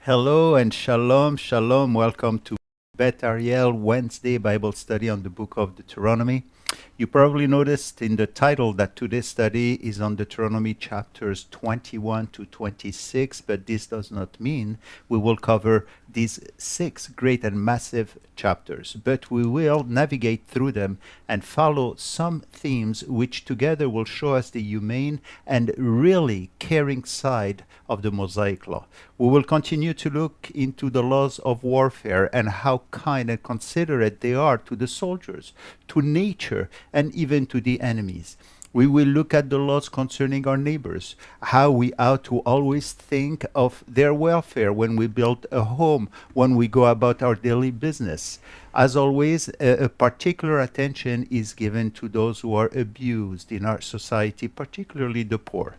Hello and shalom, shalom. Welcome to Bethariel Wednesday Bible study on the Book of Deuteronomy. You probably noticed in the title that today's study is on Deuteronomy chapters 21 to 26, but this does not mean we will cover these 6 great and massive chapters, but we will navigate through them and follow some themes which together will show us the humane and really caring side of the Mosaic law. We will continue to look into the laws of warfare and how kind and considerate they are to the soldiers, to nature, and even to the enemies. We will look at the laws concerning our neighbors, how we ought to always think of their welfare when we build a home, when we go about our daily business. As always, a particular attention is given to those who are abused in our society, particularly the poor.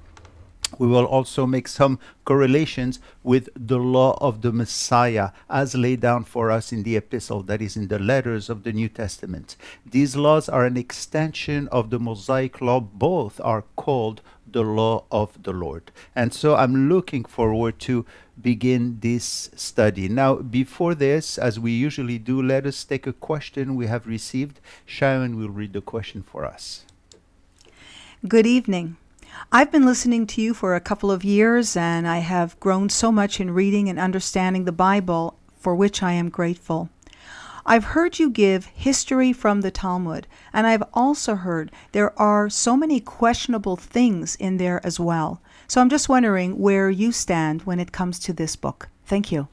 We will also make some correlations with the law of the Messiah as laid down for us in the epistle, that is in the letters of the New Testament. These laws are an extension of the Mosaic law. Both are called the law of the Lord. And so I'm looking forward to begin this study. Now, before this, as we usually do, let us take a question we have received. Sharon will read the question for us. Good evening. I've been listening to you for a couple of years, and I have grown so much in reading and understanding the Bible, for which I am grateful. I've heard you give history from the Talmud, and I've also heard there are so many questionable things in there as well. So I'm just wondering where you stand when it comes to this book. Thank you.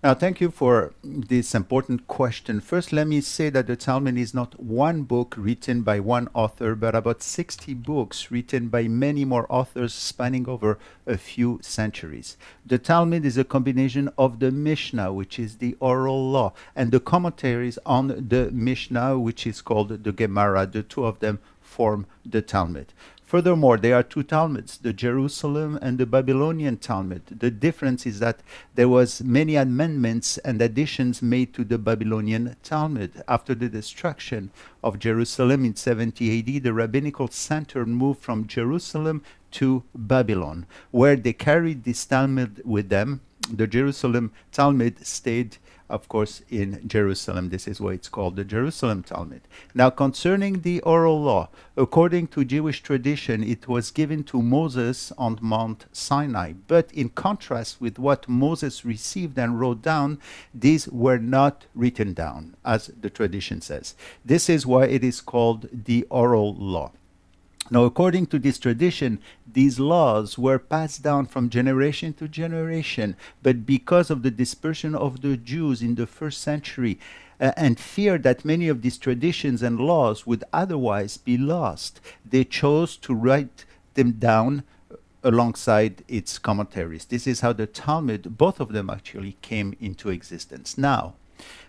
Now, thank you for this important question. First, let me say that the Talmud is not one book written by one author, but about 60 books written by many more authors spanning over a few centuries. The Talmud is a combination of the Mishnah, which is the oral law, and the commentaries on the Mishnah, which is called the Gemara. The two of them form the Talmud. Furthermore, there are 2 Talmuds, the Jerusalem and the Babylonian Talmud. The difference is that there was many amendments and additions made to the Babylonian Talmud. After the destruction of Jerusalem in 70 AD, the rabbinical center moved from Jerusalem to Babylon, where they carried this Talmud with them. The Jerusalem Talmud stayed, of course, in Jerusalem. This is why it's called the Jerusalem Talmud. Now, concerning the oral law, according to Jewish tradition, it was given to Moses on Mount Sinai. But in contrast with what Moses received and wrote down, these were not written down, as the tradition says. This is why it is called the oral law. Now, according to this tradition, these laws were passed down from generation to generation, but because of the dispersion of the Jews in the first century and fear that many of these traditions and laws would otherwise be lost, they chose to write them down alongside its commentaries. This is how the Talmud, both of them actually, came into existence. Now,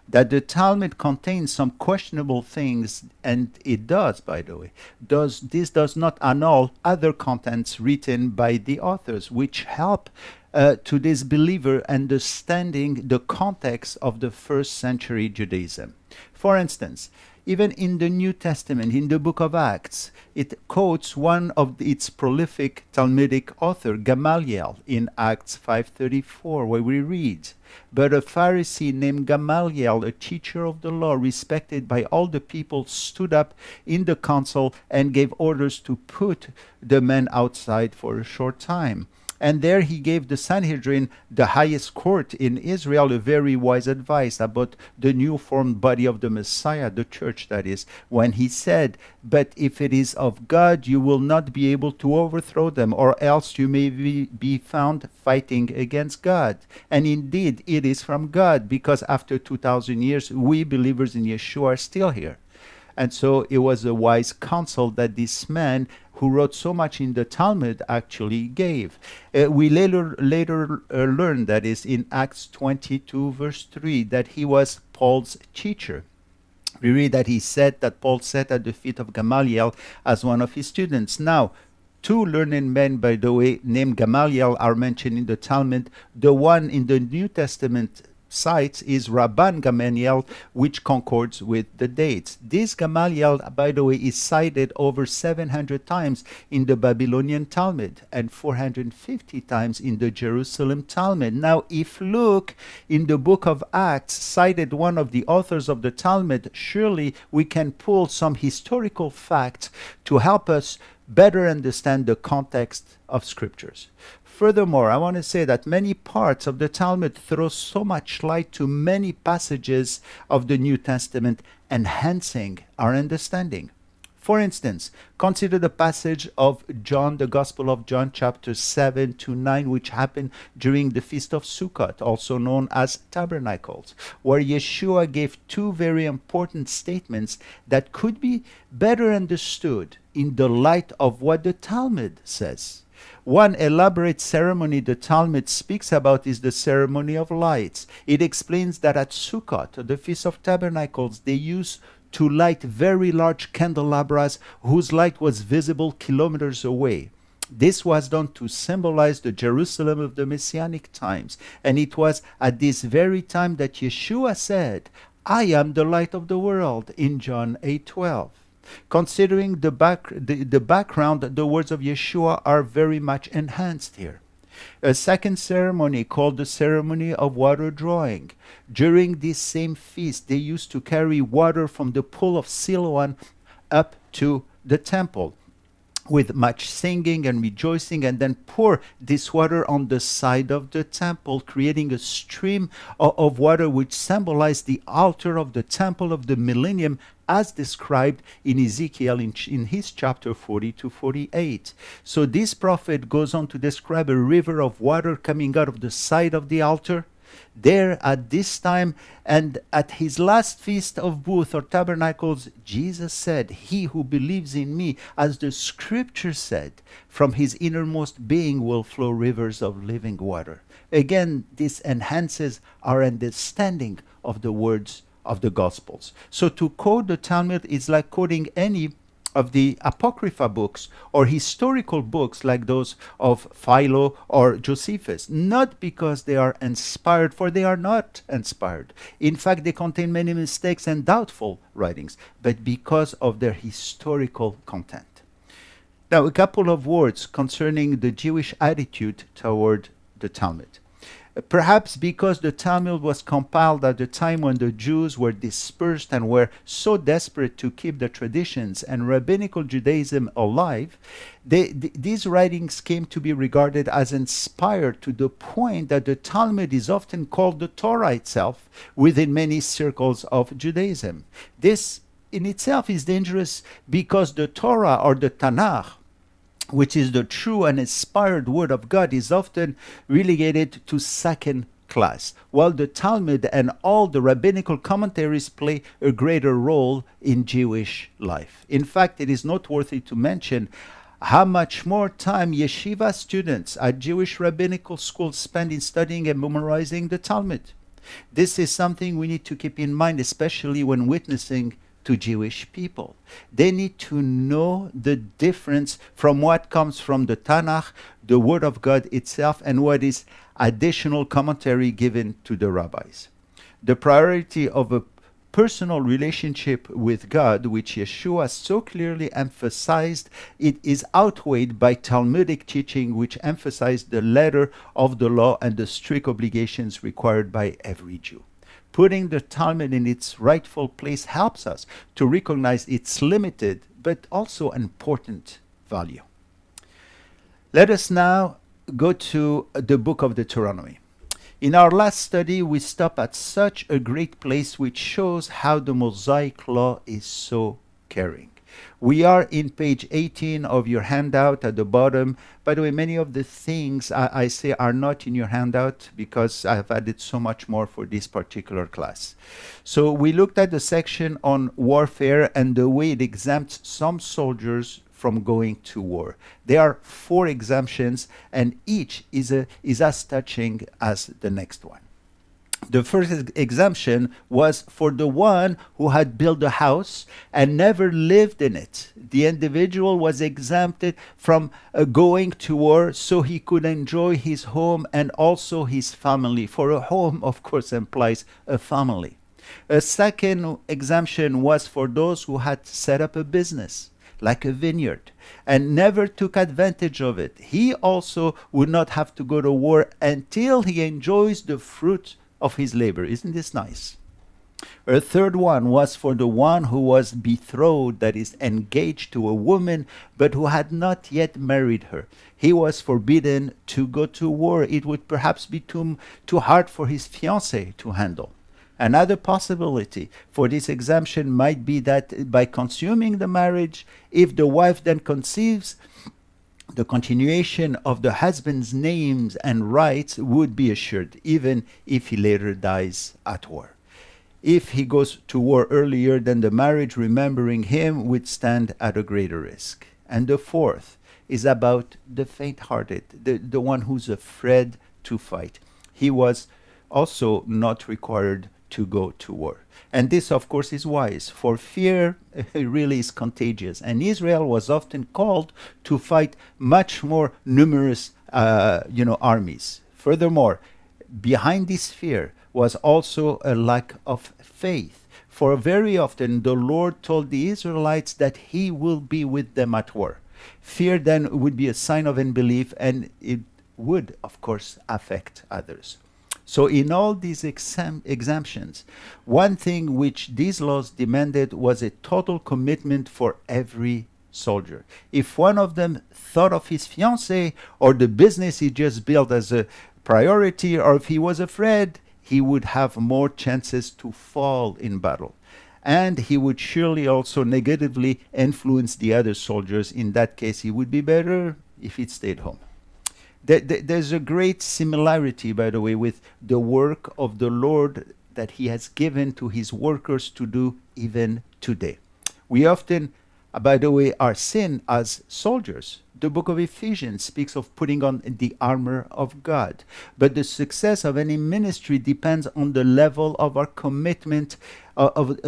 that the Talmud contains some questionable things, and it does, by the way, this does not annul other contents written by the authors, which help to this believer understanding the context of the first century Judaism. For instance, even in the New Testament, in the book of Acts, it quotes one of its prolific Talmudic author, Gamaliel, in Acts 5:34, where we read, "But a Pharisee named Gamaliel, a teacher of the law, respected by all the people, stood up in the council and gave orders to put the men outside for a short time. And there he gave the Sanhedrin, the highest court in Israel, a very wise advice about the new formed body of the Messiah, the church that is, when he said, 'But if it is of God, you will not be able to overthrow them, or else you may be found fighting against God.' And indeed, it is from God, because after 2,000 years, we believers in Yeshua are still here." And so it was a wise counsel that this man who wrote so much in the Talmud actually gave. We later learned, that is in Acts 22 verse 3, that he was Paul's teacher. We read that Paul sat at the feet of Gamaliel as one of his students. Now, 2 learned men, by the way, named Gamaliel are mentioned in the Talmud. The one in the New Testament cites is Rabban Gamaliel, which concords with the dates. This Gamaliel, by the way, is cited over 700 times in the Babylonian Talmud and 450 times in the Jerusalem Talmud. Now, if Luke in the book of Acts cited one of the authors of the Talmud, surely we can pull some historical facts to help us better understand the context of scriptures. Furthermore, I want to say that many parts of the Talmud throw so much light to many passages of the New Testament, enhancing our understanding. For instance, consider the passage of John, the Gospel of John, chapter 7 to 9, which happened during the Feast of Sukkot, also known as Tabernacles, where Yeshua gave two very important statements that could be better understood in the light of what the Talmud says. One elaborate ceremony the Talmud speaks about is the ceremony of lights. It explains that at Sukkot, the Feast of Tabernacles, they used to light very large candelabras whose light was visible kilometers away. This was done to symbolize the Jerusalem of the Messianic times. And it was at this very time that Yeshua said, "I am the light of the world," in John 8:12. Considering the background, the words of Yeshua are very much enhanced here. A second ceremony called the ceremony of water drawing. During this same feast, they used to carry water from the pool of Siloam up to the temple with much singing and rejoicing, and then pour this water on the side of the temple, creating a stream of water which symbolized the altar of the temple of the millennium, as described in Ezekiel in his chapter 40 to 48. So this prophet goes on to describe a river of water coming out of the side of the altar. There at this time, and at his last feast of booths or tabernacles, Jesus said, "He who believes in me, as the scripture said, from his innermost being will flow rivers of living water." Again, this enhances our understanding of the words of the Gospels. So to quote the Talmud is like quoting any of the Apocrypha books or historical books like those of Philo or Josephus, not because they are inspired, for they are not inspired. In fact, they contain many mistakes and doubtful writings, but because of their historical content. Now, a couple of words concerning the Jewish attitude toward the Talmud. Perhaps because the Talmud was compiled at the time when the Jews were dispersed and were so desperate to keep the traditions and rabbinical Judaism alive, these writings came to be regarded as inspired, to the point that the Talmud is often called the Torah itself within many circles of Judaism. This in itself is dangerous because the Torah or the Tanakh, which is the true and inspired word of God, is often relegated to second class, while the Talmud and all the rabbinical commentaries play a greater role in Jewish life. In fact, it is noteworthy to mention how much more time yeshiva students at Jewish rabbinical schools spend in studying and memorizing the Talmud. This is something we need to keep in mind, especially when witnessing to Jewish people. They need to know the difference from what comes from the Tanakh, the Word of God itself, and what is additional commentary given to the rabbis. The priority of a personal relationship with God, which Yeshua so clearly emphasized, it is outweighed by Talmudic teaching, which emphasized the letter of the law and the strict obligations required by every Jew. Putting the Talmud in its rightful place helps us to recognize its limited but also important value. Let us now go to the Book of Deuteronomy. In our last study, we stopped at such a great place which shows how the Mosaic Law is so caring. We are in page 18 of your handout at the bottom. By the way, many of the things I say are not in your handout because I have added so much more for this particular class. So we looked at the section on warfare and the way it exempts some soldiers from going to war. There are 4 exemptions, and each is as touching as the next one. The first exemption was for the one who had built a house and never lived in it. The individual was exempted from going to war so he could enjoy his home and also his family. For a home, of course, implies a family. A second exemption was for those who had set up a business, like a vineyard, and never took advantage of it. He also would not have to go to war until he enjoys the fruit of his labor. Isn't this nice? A third one was for the one who was betrothed, that is, engaged to a woman, but who had not yet married her. He was forbidden to go to war. It would perhaps be too hard for his fiancée to handle. Another possibility for this exemption might be that by consuming the marriage, if the wife then conceives, the continuation of the husband's names and rights would be assured, even if he later dies at war. If he goes to war earlier than the marriage, remembering him would stand at a greater risk. And the fourth is about the faint-hearted, the one who's afraid to fight. He was also not required to go to war. And this, of course, is wise, for fear really is contagious. And Israel was often called to fight much more numerous armies. Furthermore, behind this fear was also a lack of faith. For very often the Lord told the Israelites that he will be with them at war. Fear then would be a sign of unbelief, and it would, of course, affect others. So in all these exemptions, one thing which these laws demanded was a total commitment for every soldier. If one of them thought of his fiancée or the business he just built as a priority, or if he was afraid, he would have more chances to fall in battle. And he would surely also negatively influence the other soldiers. In that case, he would be better if he'd stayed home. There's a great similarity, by the way, with the work of the Lord that he has given to his workers to do even today. We often, by the way, are seen as soldiers. The book of Ephesians speaks of putting on the armor of God. But the success of any ministry depends on the level of our commitment, of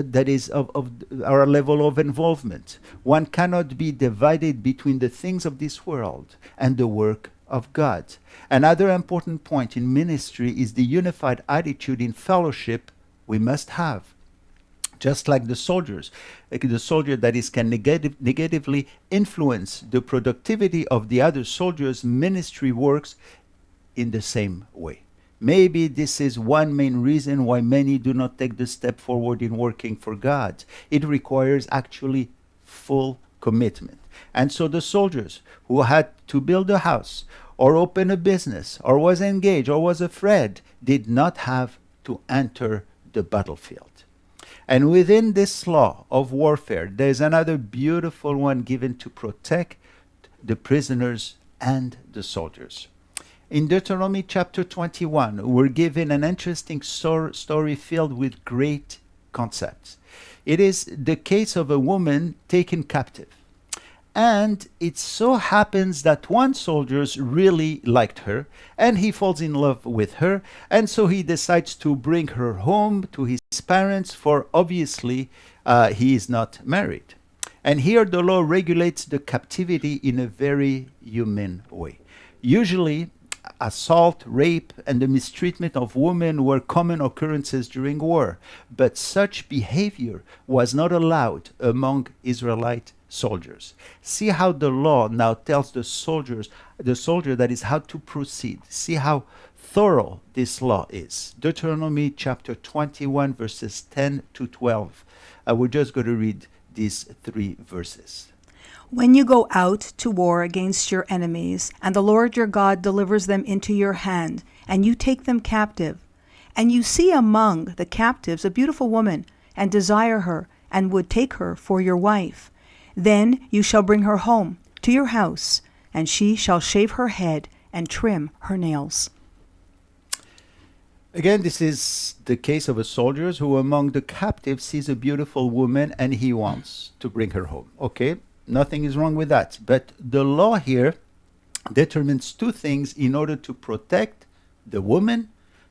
our level of involvement. One cannot be divided between the things of this world and the work of God. Another important point in ministry is the unified attitude in fellowship we must have. Just like the soldiers, like the soldier that is can negatively influence the productivity of the other soldiers, ministry works in the same way. Maybe this is one main reason why many do not take the step forward in working for God. It requires actually full commitment. And so the soldiers who had to build a house or open a business or was engaged or was afraid did not have to enter the battlefield. And within this law of warfare, there's another beautiful one given to protect the prisoners and the soldiers. In Deuteronomy chapter 21, we're given an interesting story filled with great concepts. It is the case of a woman taken captive. And it so happens that one soldier really liked her, and he falls in love with her, and so he decides to bring her home to his parents, for obviously he is not married. And here the law regulates the captivity in a very humane way. Usually, assault, rape, and the mistreatment of women were common occurrences during war, but such behavior was not allowed among Israelite soldiers. See how the law now tells the soldier that is how to proceed. See how thorough this law is. Deuteronomy chapter 21 verses 10 to 12. We're just going to read these 3 verses. When you go out to war against your enemies, and the Lord your God delivers them into your hand, and you take them captive, and you see among the captives a beautiful woman, and desire her, and would take her for your wife, then you shall bring her home to your house, and she shall shave her head and trim her nails. Again, this is the case of a soldier who among the captives sees a beautiful woman and he wants to bring her home. Okay, nothing is wrong with that. But the law here determines 2 things in order to protect the woman,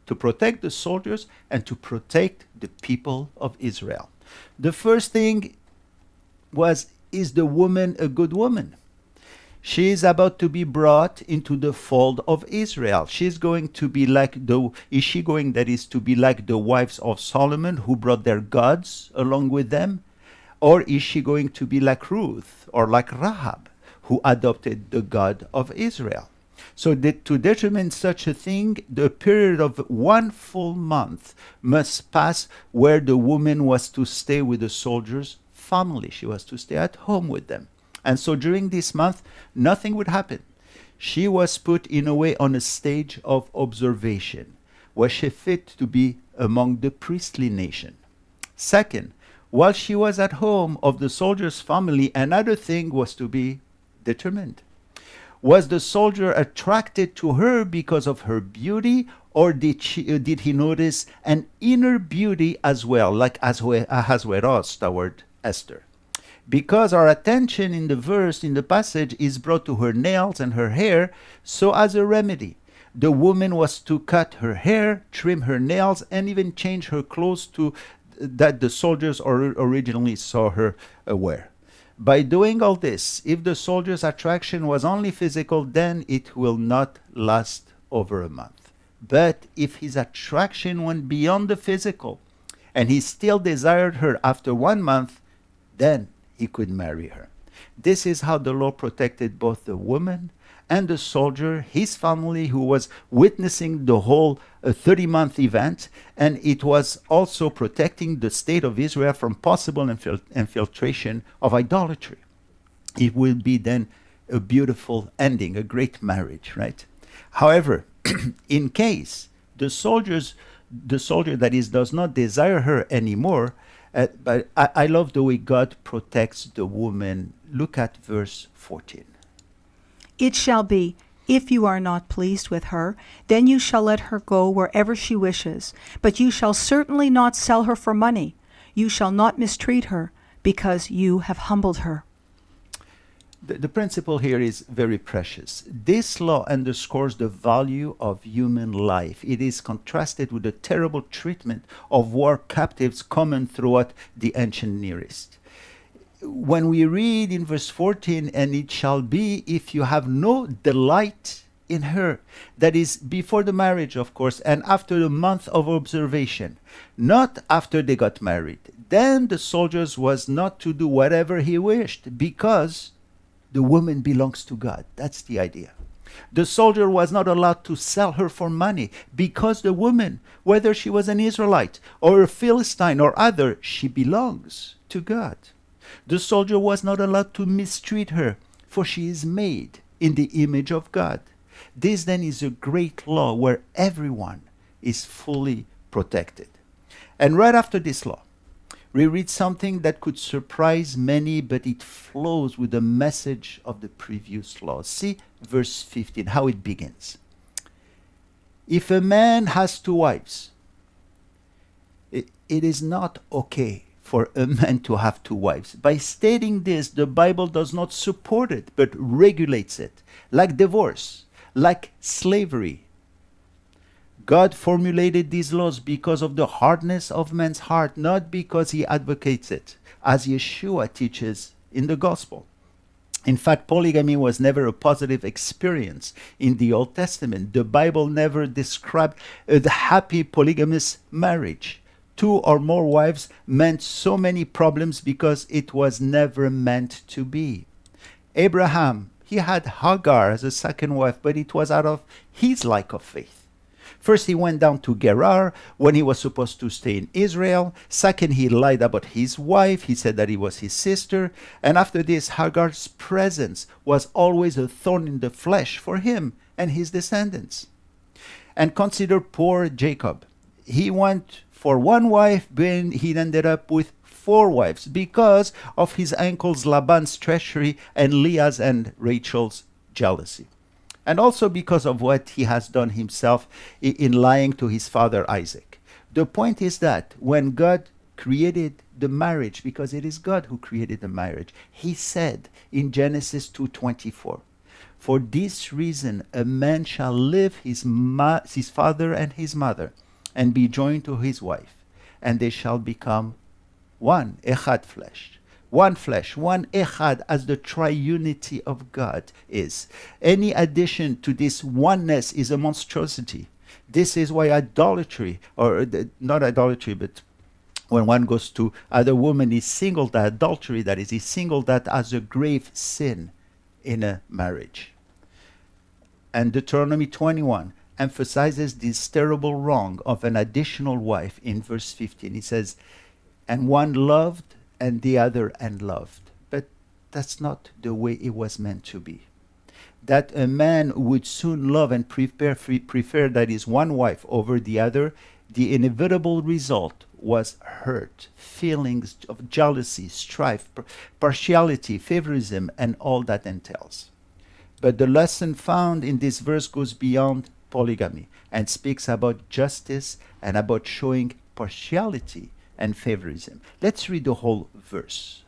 to protect the soldiers and to protect the people of Israel. The first thing was, is the woman a good woman? She is about to be brought into the fold of Israel. She's going to be like is she going, that is, to be like the wives of Solomon who brought their gods along with them? Or is she going to be like Ruth or like Rahab who adopted the God of Israel? So that to determine such a thing, the period of 1 full month must pass where the woman was to stay with the soldiers' family. She was to stay at home with them. And so during this month, nothing would happen. She was put in a way on a stage of observation. Was she fit to be among the priestly nation? Second, while she was at home of the soldier's family, another thing was to be determined. Was the soldier attracted to her because of her beauty, or did he notice an inner beauty as well, like Ahasuerus toward Esther? Because our attention in the verse, in the passage, is brought to her nails and her hair, so as a remedy, the woman was to cut her hair, trim her nails, and even change her clothes to that the soldiers originally saw her wear. By doing all this, if the soldier's attraction was only physical, then it will not last over a month. But if his attraction went beyond the physical, and he still desired her after 1 month, then he could marry her. This is how the law protected both the woman and the soldier, his family, who was witnessing the whole 30-month event, and it was also protecting the state of Israel from possible infiltration of idolatry. It will be then a beautiful ending, a great marriage, right? However, in case the soldier that is does not desire her anymore, but I love the way God protects the woman. Look at verse 14. It shall be, if you are not pleased with her, then you shall let her go wherever she wishes, but you shall certainly not sell her for money. You shall not mistreat her, because you have humbled her. The principle here is very precious. This law underscores the value of human life. It is contrasted with the terrible treatment of war captives common throughout the ancient Near East. When we read in verse 14, and it shall be if you have no delight in her, that is before the marriage, of course, and after a month of observation, not after they got married, then the soldiers was not to do whatever he wished, because the woman belongs to God. That's the idea. The soldier was not allowed to sell her for money, because the woman, whether she was an Israelite or a Philistine or other, she belongs to God. The soldier was not allowed to mistreat her, for she is made in the image of God. This then is a great law where everyone is fully protected. And right after this law, we read something that could surprise many, but it flows with the message of the previous law. See verse 15, how it begins. If a man has 2 wives, it is not okay for a man to have 2 wives. By stating this, the Bible does not support it, but regulates it, like divorce, like slavery. God formulated these laws because of the hardness of man's heart, not because he advocates it, as Yeshua teaches in the gospel. In fact, polygamy was never a positive experience in the Old Testament. The Bible never described a happy polygamous marriage. 2 or more wives meant so many problems because it was never meant to be. Abraham, he had Hagar as a second wife, but it was out of his lack of faith. First, he went down to Gerar when he was supposed to stay in Israel. Second, he lied about his wife. He said that he was his sister. And after this, Hagar's presence was always a thorn in the flesh for him and his descendants. And consider poor Jacob. He went for 1 wife, but he ended up with 4 wives because of his uncle's Laban's treachery and Leah's and Rachel's jealousy. And also because of what he has done himself in lying to his father Isaac. The point is that when God created the marriage, because it is God who created the marriage, he said in Genesis 2:24, For this reason, a man shall leave his father and his mother, and be joined to his wife, and they shall become one, echad flesh. One flesh, one echad, as the triunity of God is. Any addition to this oneness is a monstrosity. This is why idolatry, or not idolatry, but when one goes to other woman, is singled at adultery, that is singled at as a grave sin in a marriage. And Deuteronomy 21 emphasizes this terrible wrong of an additional wife in verse 15. It says, and one loved and the other unloved. But that's not the way it was meant to be. That a man would soon love and prefer that is one wife over the other, the inevitable result was hurt, feelings of jealousy, strife, partiality, favorism, and all that entails. But the lesson found in this verse goes beyond polygamy and speaks about justice and about showing partiality and favorism. Let's read the whole verse.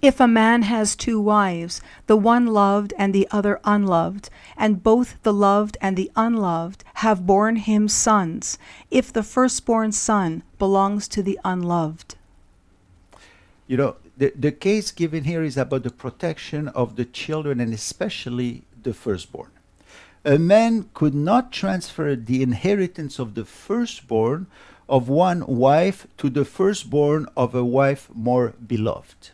If a man has two wives, the one loved and the other unloved, and both the loved and the unloved have borne him sons, if the firstborn son belongs to the unloved. You know, the case given here is about the protection of the children and especially the firstborn. A man could not transfer the inheritance of the firstborn of one wife to the firstborn of a wife more beloved.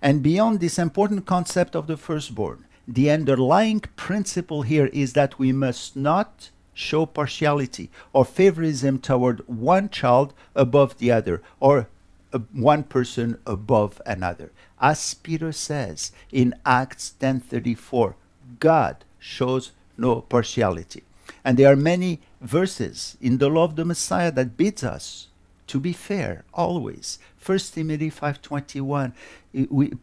And beyond this important concept of the firstborn, the underlying principle here is that we must not show partiality or favorism toward one child above the other, or one person above another. As Peter says in Acts 10:34, God shows no partiality. And there are many verses in the law of the Messiah that bids us to be fair always. 1 Timothy 5:21,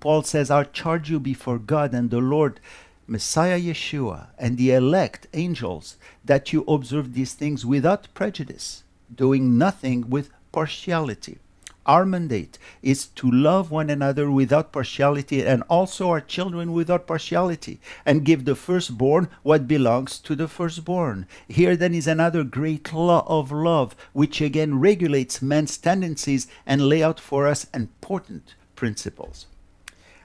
Paul says, I charge you before God and the Lord, Messiah Yeshua, and the elect angels, that you observe these things without prejudice, doing nothing with partiality. Our mandate is to love one another without partiality, and also our children without partiality, and give the firstborn what belongs to the firstborn. Here then is another great law of love, which again regulates man's tendencies and lay out for us important principles.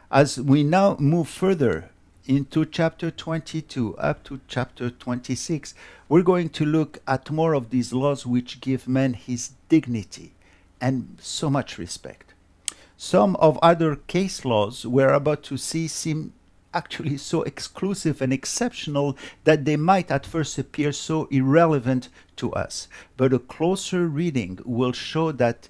As we now move further into chapter 22 up to chapter 26, we're going to look at more of these laws which give man his dignity and so much respect. Some of other case laws we're about to see seem actually so exclusive and exceptional that they might at first appear so irrelevant to us. But a closer reading will show that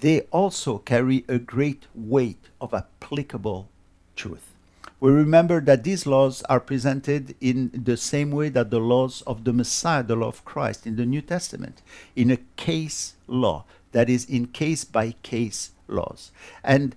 they also carry a great weight of applicable truth. We remember that these laws are presented in the same way that the laws of the Messiah, the law of Christ in the New Testament, in a case law. That is, in case-by-case laws. And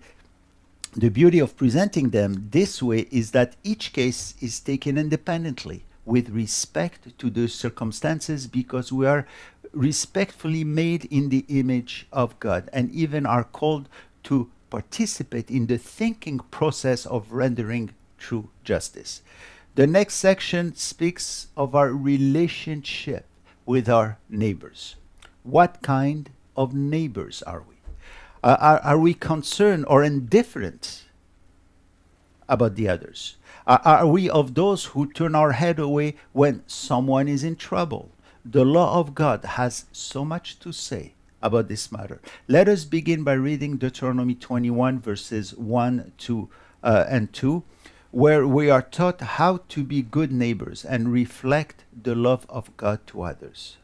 the beauty of presenting them this way is that each case is taken independently with respect to the circumstances, because we are respectfully made in the image of God and even are called to participate in the thinking process of rendering true justice. The next section speaks of our relationship with our neighbors. What kind of neighbors are we? Are we concerned or indifferent about the others? Are we of those who turn our head away when someone is in trouble? The law of God has so much to say about this matter. Let us begin by reading Deuteronomy 21 verses 1 and 2, where we are taught how to be good neighbors and reflect the love of God to others.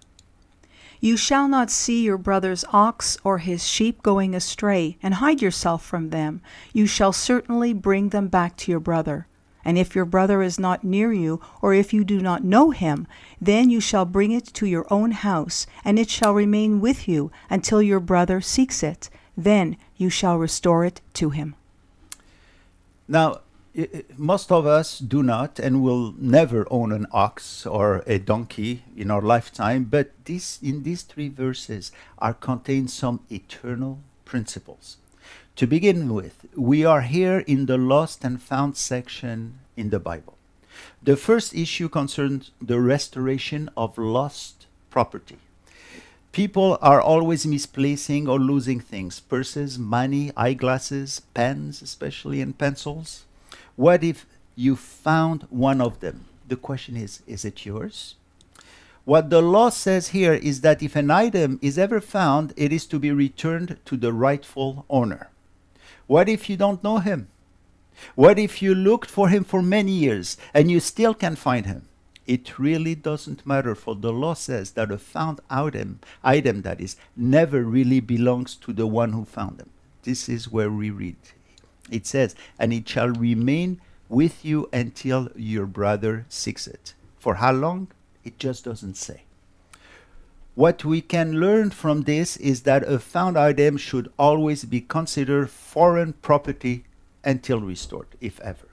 You shall not see your brother's ox or his sheep going astray, and hide yourself from them. You shall certainly bring them back to your brother. And if your brother is not near you, or if you do not know him, then you shall bring it to your own house, and it shall remain with you until your brother seeks it. Then you shall restore it to him. Now, most of us do not and will never own an ox or a donkey in our lifetime, but in these three verses are contained some eternal principles. To begin with, we are here in the lost and found section in the Bible. The first issue concerns the restoration of lost property. People are always misplacing or losing things: purses, money, eyeglasses, pens, especially, and pencils. What if you found one of them? The question is it yours? What the law says here is that if an item is ever found, it is to be returned to the rightful owner. What if you don't know him? What if you looked for him for many years and you still can't find him? It really doesn't matter, for the law says that a found item that is, never really belongs to the one who found them. This is where we read. It says, and it shall remain with you until your brother seeks it. For how long? It just doesn't say. What we can learn from this is that a found item should always be considered foreign property until restored, if ever.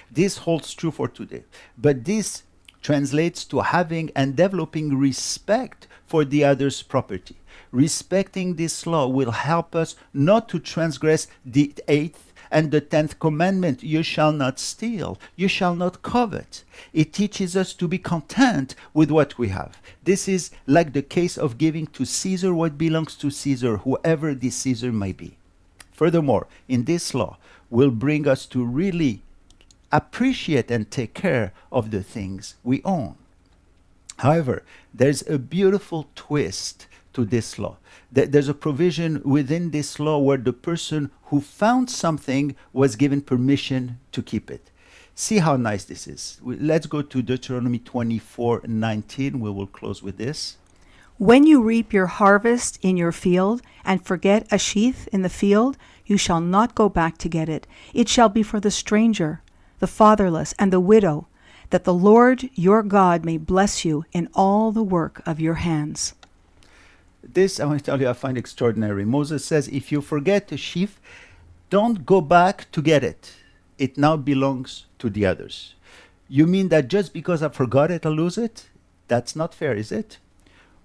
This holds true for today. But this translates to having and developing respect for the other's property. Respecting this law will help us not to transgress the 8th and the 10th commandment: you shall not steal, you shall not covet. It teaches us to be content with what we have. This is like the case of giving to Caesar what belongs to Caesar, whoever this Caesar may be. Furthermore, in this law will bring us to really appreciate and take care of the things we own. However, there's a beautiful twist to this law. There's a provision within this law where the person who found something was given permission to keep it. See how nice this is. Let's go to Deuteronomy 24:19. We will close with this. When you reap your harvest in your field and forget a sheath in the field, you shall not go back to get it. It shall be for the stranger, the fatherless, and the widow, that the Lord your God may bless you in all the work of your hands. This, I want to tell you, I find extraordinary. Moses says, if you forget a sheaf, don't go back to get it. It now belongs to the others. You mean that just because I forgot it, I'll lose it? That's not fair, is it?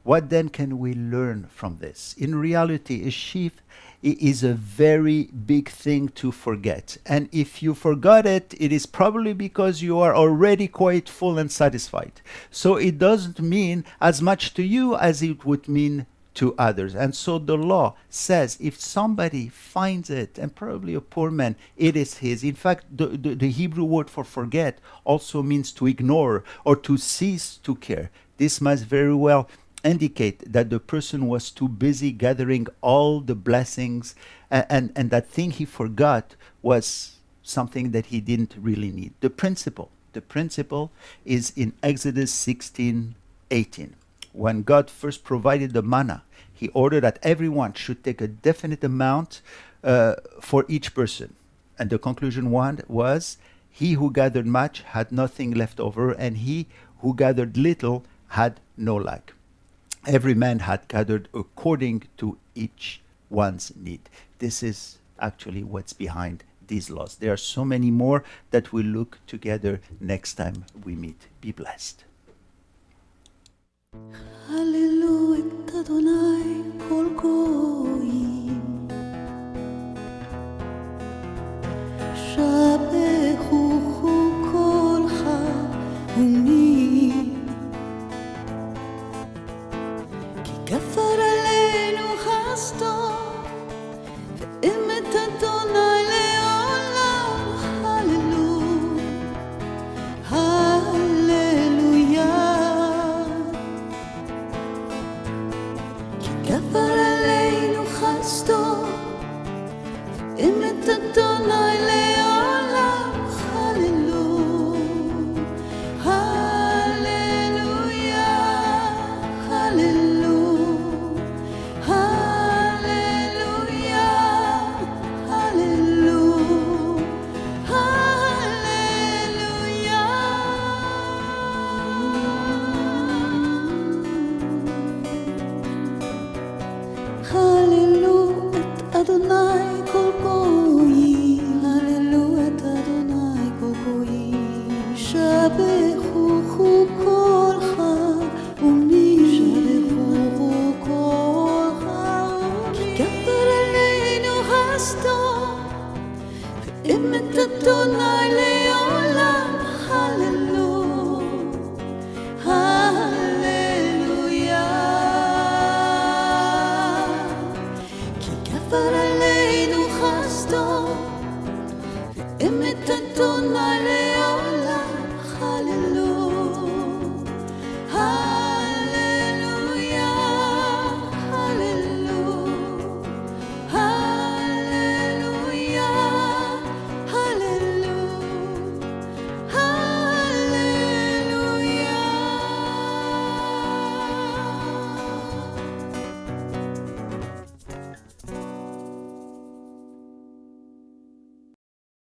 What then can we learn from this? In reality, a sheaf is a very big thing to forget. And if you forgot it, it is probably because you are already quite full and satisfied. So it doesn't mean as much to you as it would mean to others. And so the law says if somebody finds it, and probably a poor man, it is his. In fact, the Hebrew word for forget also means to ignore or to cease to care. This must very well indicate that the person was too busy gathering all the blessings, and that thing he forgot was something that he didn't really need. The principle is in Exodus 16:18. When God first provided the manna, he ordered that everyone should take a definite amount for each person. And the conclusion was, he who gathered much had nothing left over, and he who gathered little had no lack. Every man had gathered according to each one's need. This is actually what's behind these laws. There are so many more that we'll look together next time we meet. Be blessed. Hallelujah, Adonai, kol goyim. Shabechu kol ha'umim. Ki gafar aleinu chasto, ve'emet Adonai le'olam. Hallelujah, hallelujah. גבר עלינו חסדו, אמת אדוני לעולם. הללויה, הללויה, הללויה, הללויה, הללויה, הללו את אדוני כל גויים, הללו את אדוני כל גויים, שבחו כל חרומי, שבחו כל חרומי, כי גבר עלינו חסדו, ואמת אדוני לעולם. הללו Emet Adonai